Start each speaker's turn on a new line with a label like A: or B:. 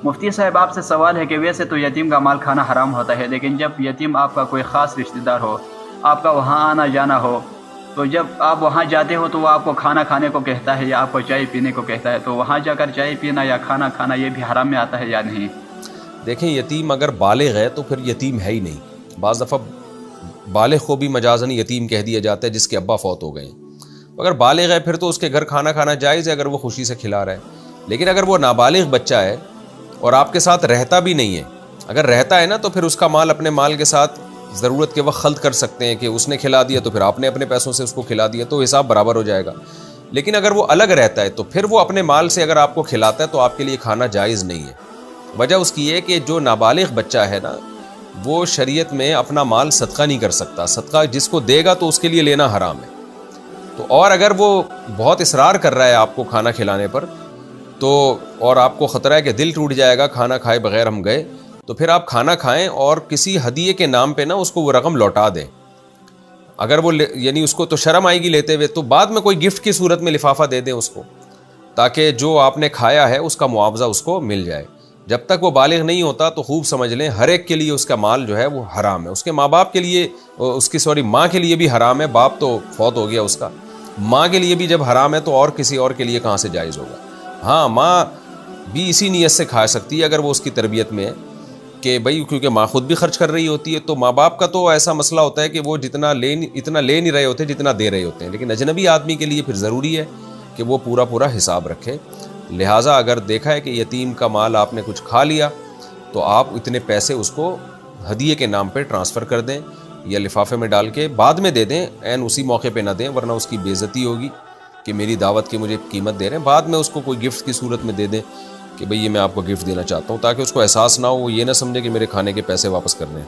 A: مفتی صاحب آپ سے سوال ہے کہ ویسے تو یتیم کا مال کھانا حرام ہوتا ہے، لیکن جب یتیم آپ کا کوئی خاص رشتہ دار ہو، آپ کا وہاں آنا جانا ہو، تو جب آپ وہاں جاتے ہو تو وہ آپ کو کھانا کھانے کو کہتا ہے یا آپ کو چائے پینے کو کہتا ہے، تو وہاں جا کر چائے پینا یا کھانا کھانا یہ بھی حرام میں آتا ہے یا نہیں؟
B: دیکھیں یتیم اگر بالغ ہے تو پھر یتیم ہے ہی نہیں. بعض دفعہ بالغ کو بھی مجازن یتیم کہہ دیا جاتا ہے جس کے ابا فوت ہو گئے ہیں. اگر بالغ ہے پھر تو اس کے گھر کھانا کھانا جائز ہے اگر وہ خوشی سے کھلا رہا ہے. لیکن اگر وہ نابالغ بچہ ہے اور آپ کے ساتھ رہتا بھی نہیں ہے، اگر رہتا ہے نا تو پھر اس کا مال اپنے مال کے ساتھ ضرورت کے وقت خلط کر سکتے ہیں کہ اس نے کھلا دیا تو پھر آپ نے اپنے پیسوں سے اس کو کھلا دیا تو حساب برابر ہو جائے گا. لیکن اگر وہ الگ رہتا ہے تو پھر وہ اپنے مال سے اگر آپ کو کھلاتا ہے تو آپ کے لیے کھانا جائز نہیں ہے. وجہ اس کی ہے کہ جو نابالغ بچہ ہے نا وہ شریعت میں اپنا مال صدقہ نہیں کر سکتا. صدقہ جس کو دے گا تو اس کے لیے لینا حرام ہے. تو اور اگر وہ بہت اصرار کر رہا ہے آپ کو کھانا کھلانے پر تو اور آپ کو خطرہ ہے کہ دل ٹوٹ جائے گا کھانا کھائے بغیر ہم گئے، تو پھر آپ کھانا کھائیں اور کسی ہدیے کے نام پہ نا اس کو وہ رقم لوٹا دیں. اگر وہ یعنی اس کو تو شرم آئے گی لیتے ہوئے، تو بعد میں کوئی گفٹ کی صورت میں لفافہ دے دیں اس کو، تاکہ جو آپ نے کھایا ہے اس کا معاوضہ اس کو مل جائے. جب تک وہ بالغ نہیں ہوتا تو خوب سمجھ لیں ہر ایک کے لیے اس کا مال جو ہے وہ حرام ہے. اس کے ماں باپ کے لیے اس کی ماں کے لیے بھی حرام ہے. باپ تو فوت ہو گیا اس کا، ماں کے لیے بھی جب حرام ہے تو اور کسی اور کے لیے کہاں سے جائز ہوگا. ہاں ماں بھی اسی نیت سے کھا سکتی ہے اگر وہ اس کی تربیت میں ہے کہ بھائی کیونکہ ماں خود بھی خرچ کر رہی ہوتی ہے. تو ماں باپ کا تو ایسا مسئلہ ہوتا ہے کہ وہ اتنا لے نہیں رہے ہوتے جتنا دے رہے ہوتے ہیں. لیکن اجنبی آدمی کے لیے پھر ضروری ہے کہ وہ پورا حساب رکھے. لہٰذا اگر دیکھا ہے کہ یتیم کا مال آپ نے کچھ کھا لیا تو آپ اتنے پیسے اس کو ہدیے کے نام پہ ٹرانسفر کر دیں یا لفافے میں ڈال کے بعد میں دے دیں، عین اسی موقع پہ نہ دیں ورنہ اس کی بے عزتی ہوگی کہ میری دعوت کی مجھے قیمت دے رہے ہیں. بعد میں اس کو کوئی گفٹ کی صورت میں دے دیں کہ بھئی یہ میں آپ کو گفٹ دینا چاہتا ہوں، تاکہ اس کو احساس نہ ہو، وہ یہ نہ سمجھے کہ میرے کھانے کے پیسے واپس کرنے ہیں.